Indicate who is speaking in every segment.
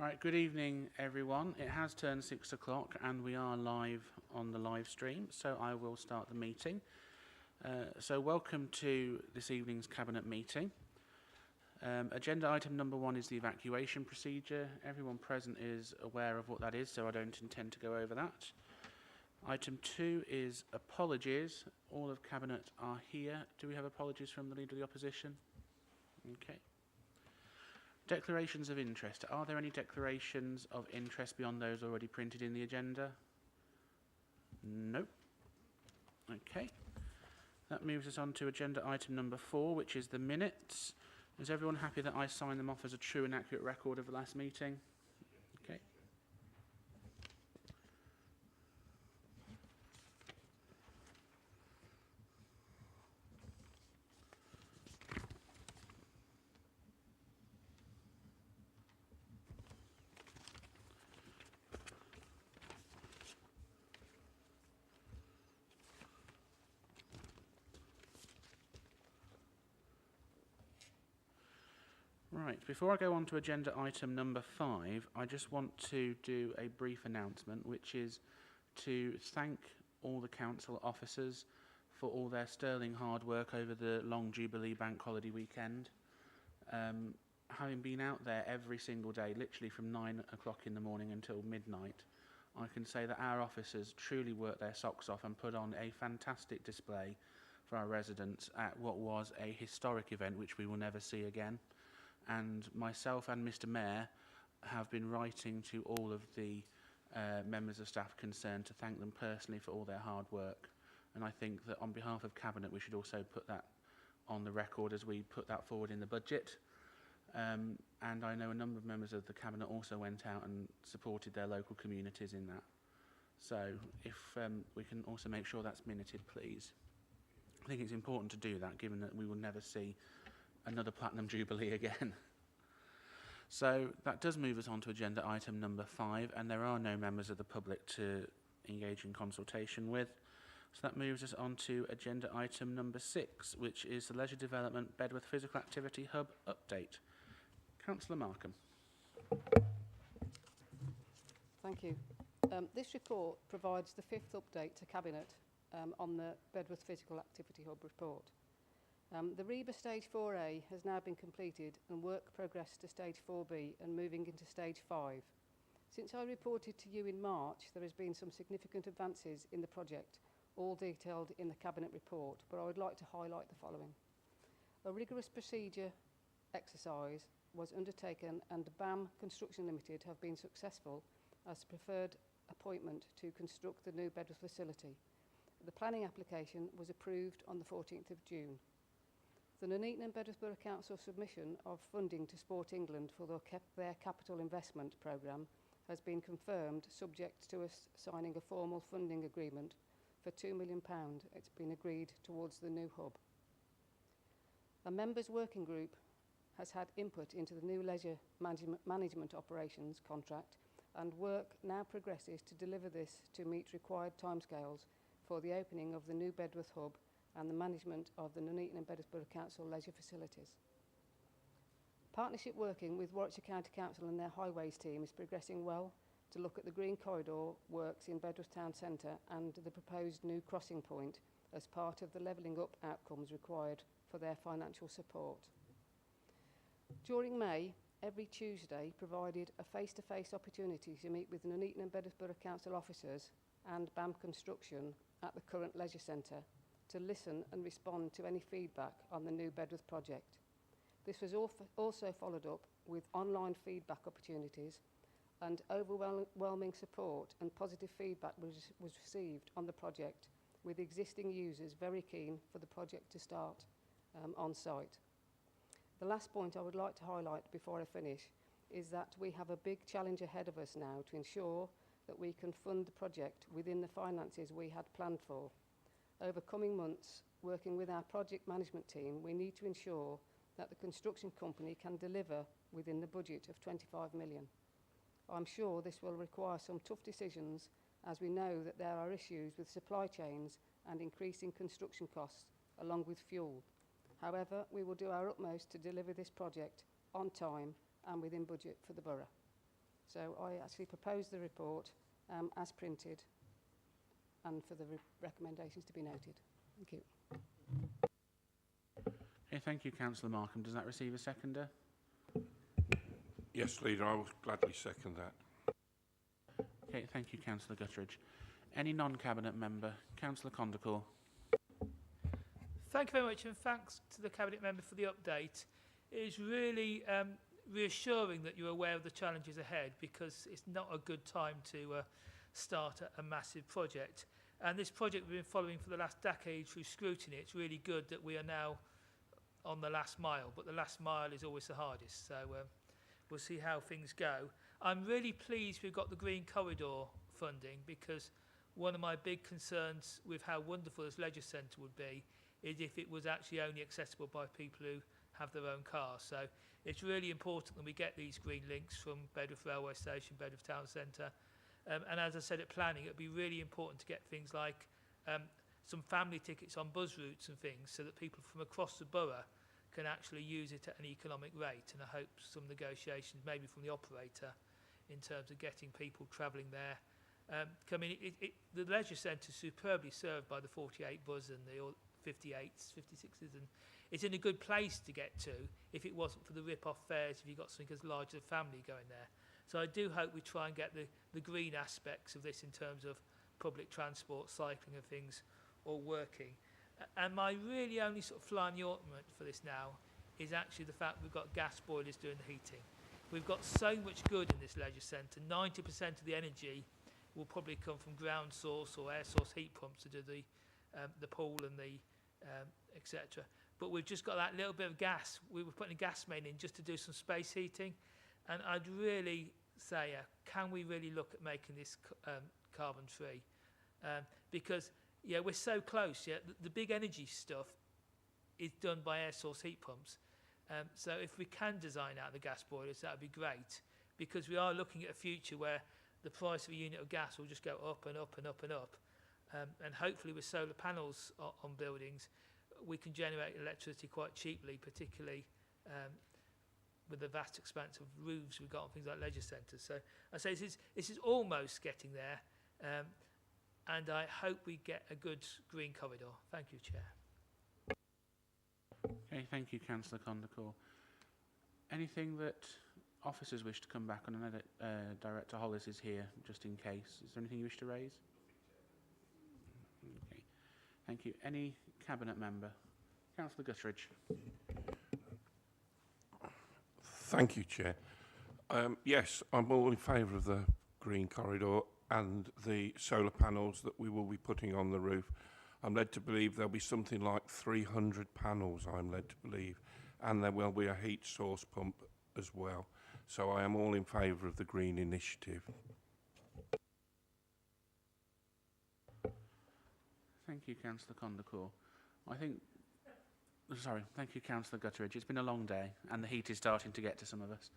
Speaker 1: Right, good evening everyone. It has turned 6 o'clock and we are live on the live stream, so I will start the meeting. So welcome to this evening's Cabinet meeting. Agenda item number 1 is the evacuation procedure. Everyone present is aware of what that is, so I don't intend to go over that. Item 2 is apologies. All of Cabinet are here. Do we have apologies from the Leader of the Opposition? Okay. Declarations of interest. Are there any declarations of interest beyond those already printed in the agenda? Nope. Okay. That moves us on to agenda item number 4, which is the minutes. Is everyone happy that I sign them off as a true and accurate record of the last meeting? Okay. Right, before I go on to agenda item number 5, I just want to do a brief announcement, which is to thank all the council officers for all their sterling hard work over the long Jubilee bank holiday weekend. Having been out there every single day, literally from 9 o'clock in the morning until midnight, I can say that our officers truly worked their socks off and put on a fantastic display for our residents at what was a historic event which we will never see again. And myself and Mr Mayor have been writing to all of the members of staff concerned to thank them personally for all their hard work. And I think that on behalf of Cabinet we should also put that on the record as we put that forward in the budget. And I know a number of members of the Cabinet also went out and supported their local communities in that. So if we can also make sure that's minuted, please. I think it's important to do that, given that we will never see another Platinum Jubilee again. So that does move us on to agenda item number 5, and there are no members of the public to engage in consultation with. So that moves us on to agenda item number 6, which is the Leisure Development Bedworth Physical Activity Hub update. Councillor Markham.
Speaker 2: Thank you. This report provides the 5th update to Cabinet on the Bedworth Physical Activity Hub report. The REBA Stage 4A has now been completed and work progressed to Stage 4B and moving into Stage 5. Since I reported to you in March, there has been some significant advances in the project, all detailed in the Cabinet report, but I would like to highlight the following. A rigorous procedure exercise was undertaken and BAM Construction Limited have been successful as the preferred appointment to construct the new Bedworth facility. The planning application was approved on the 14th of June. The Nuneaton and Bedworth Borough Council submission of funding to Sport England for their capital investment programme has been confirmed, subject to us signing a formal funding agreement for £2 million. It's been agreed towards the new hub. A members' working group has had input into the new leisure management operations contract, and work now progresses to deliver this to meet required timescales for the opening of the new Bedworth hub and the management of the Nuneaton and Bedworth Borough Council leisure facilities. Partnership working with Warwickshire County Council and their highways team is progressing well to look at the green corridor works in Bedworth Town Centre and the proposed new crossing point as part of the levelling up outcomes required for their financial support. During May, every Tuesday provided a face-to-face opportunity to meet with Nuneaton and Bedworth Borough Council officers and BAM Construction at the current leisure centre to listen and respond to any feedback on the new Bedworth project. This was also followed up with online feedback opportunities, and overwhelming support and positive feedback was received on the project, with existing users very keen for the project to start on site. The last point I would like to highlight before I finish is that we have a big challenge ahead of us now to ensure that we can fund the project within the finances we had planned for. Over coming months, working with our project management team, we need to ensure that the construction company can deliver within the budget of 25 million. I'm sure this will require some tough decisions, as we know that there are issues with supply chains and increasing construction costs along with fuel. However, we will do our utmost to deliver this project on time and within budget for the borough. So I actually proposed the report as printed and for the recommendations to be noted. Thank you.
Speaker 1: Okay, thank you, Councillor Markham. Does that receive a seconder?
Speaker 3: Yes, Leader, I will gladly second that.
Speaker 1: Okay, thank you, Councillor Guttridge. Any non-Cabinet member? Councillor Condacor.
Speaker 4: Thank you very much, and thanks to the Cabinet member for the update. It is really reassuring that you're aware of the challenges ahead, because it's not a good time to start a massive project. And this project we've been following for the last decade through scrutiny. It's really good that we are now on the last mile, but the last mile is always the hardest. So we'll see how things go. I'm really pleased we've got the Green Corridor funding, because one of my big concerns with how wonderful this leisure centre would be is if it was actually only accessible by people who have their own cars. So it's really important that we get these green links from Bedworth Railway Station, Bedworth Town Centre. And as I said at planning, it would be really important to get things like some family tickets on bus routes and things, so that people from across the borough can actually use it at an economic rate. And I hope some negotiations maybe from the operator in terms of getting people travelling there. The leisure centre is superbly served by the 48 bus and the 58s, 56s, and it's in a good place to get to if it wasn't for the rip-off fares if you've got something as large as a family going there. So I do hope we try and get the green aspects of this in terms of public transport, cycling and things all working. And my really only sort of fly in the ointment for this now is actually the fact we've got gas boilers doing the heating. We've got so much good in this leisure centre. 90% of the energy will probably come from ground source or air source heat pumps to do the pool and the etc. But we've just got that little bit of gas. We were putting a gas main in just to do some space heating, and I'd really say, can we really look at making this carbon free? Because we're so close. The big energy stuff is done by air source heat pumps. So if we can design out the gas boilers, that would be great, because we are looking at a future where the price of a unit of gas will just go up and up and up and up. And hopefully with solar panels on buildings, we can generate electricity quite cheaply, particularly with the vast expanse of roofs we've got on things like leisure centres. So I say this is almost getting there, and I hope we get a good green corridor. Thank you, Chair.
Speaker 1: Okay, thank you, Councillor Condacor. Anything that officers wish to come back on? I know that Director Hollis is here, just in case. Is there anything you wish to raise? Okay, thank you. Any Cabinet member? Councillor Guttridge.
Speaker 3: Thank you, Chair. Yes, I'm all in favour of the green corridor and the solar panels that we will be putting on the roof. I'm led to believe there'll be something like 300 panels, I'm led to believe, and there will be a heat source pump as well. So I am all in favour of the green initiative.
Speaker 1: Thank you, Councillor Condacor. Thank you, Councillor Guttridge. It's been a long day, and the heat is starting to get to some of us.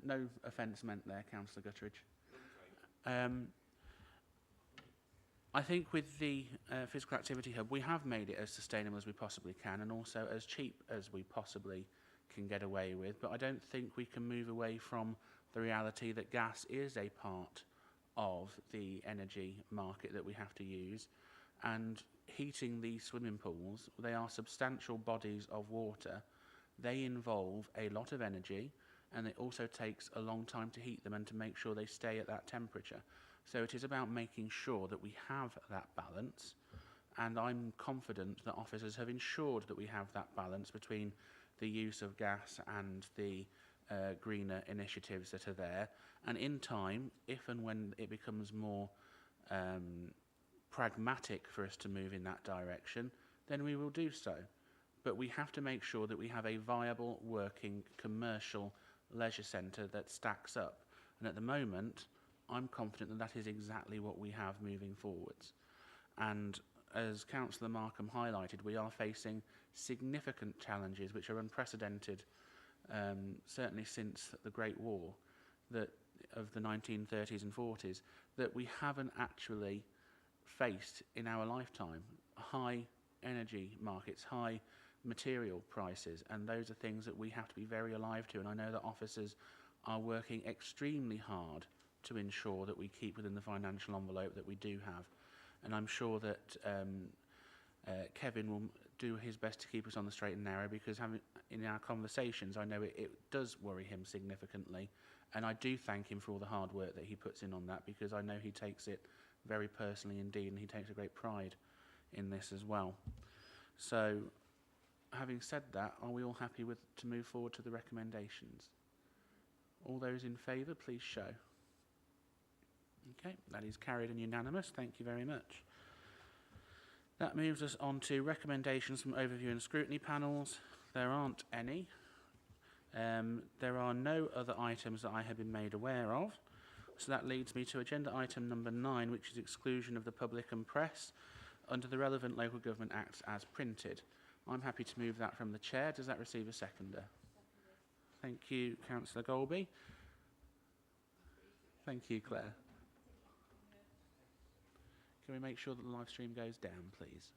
Speaker 1: No offence meant there, Councillor Guttridge. I think with the physical activity hub, we have made it as sustainable as we possibly can, and also as cheap as we possibly can get away with. But I don't think we can move away from the reality that gas is a part of the energy market that we have to use. And heating these swimming pools, they are substantial bodies of water. They involve a lot of energy, and it also takes a long time to heat them and to make sure they stay at that temperature. So it is about making sure that we have that balance, and I'm confident that officers have ensured that we have that balance between the use of gas and the greener initiatives that are there. And in time, if and when it becomes more pragmatic for us to move in that direction, then we will do so. But we have to make sure that we have a viable, working, commercial leisure centre that stacks up. And at the moment, I'm confident that that is exactly what we have moving forwards. And as Councillor Markham highlighted, we are facing significant challenges which are unprecedented, certainly since the Great War of the 1930s and 40s, that we haven't actually faced in our lifetime. High energy markets, high material prices, and those are things that we have to be very alive to. And I know that officers are working extremely hard to ensure that we keep within the financial envelope that we do have. And I'm sure that Kevin will do his best to keep us on the straight and narrow, because in our conversations, I know it does worry him significantly. And I do thank him for all the hard work that he puts in on that, because I know he takes it very personally indeed, and he takes a great pride in this as well. So, having said that, are we all happy to move forward to the recommendations? All those in favour, please show. Okay, that is carried and unanimous. Thank you very much. That moves us on to recommendations from overview and scrutiny panels. There aren't any. There are no other items that I have been made aware of. So that leads me to agenda item number 9, which is exclusion of the public and press under the relevant local government acts as printed. I'm happy to move that from the chair. Does that receive a seconder? Thank you, Councillor Golby. Thank you, Claire. Can we make sure that the live stream goes down, please?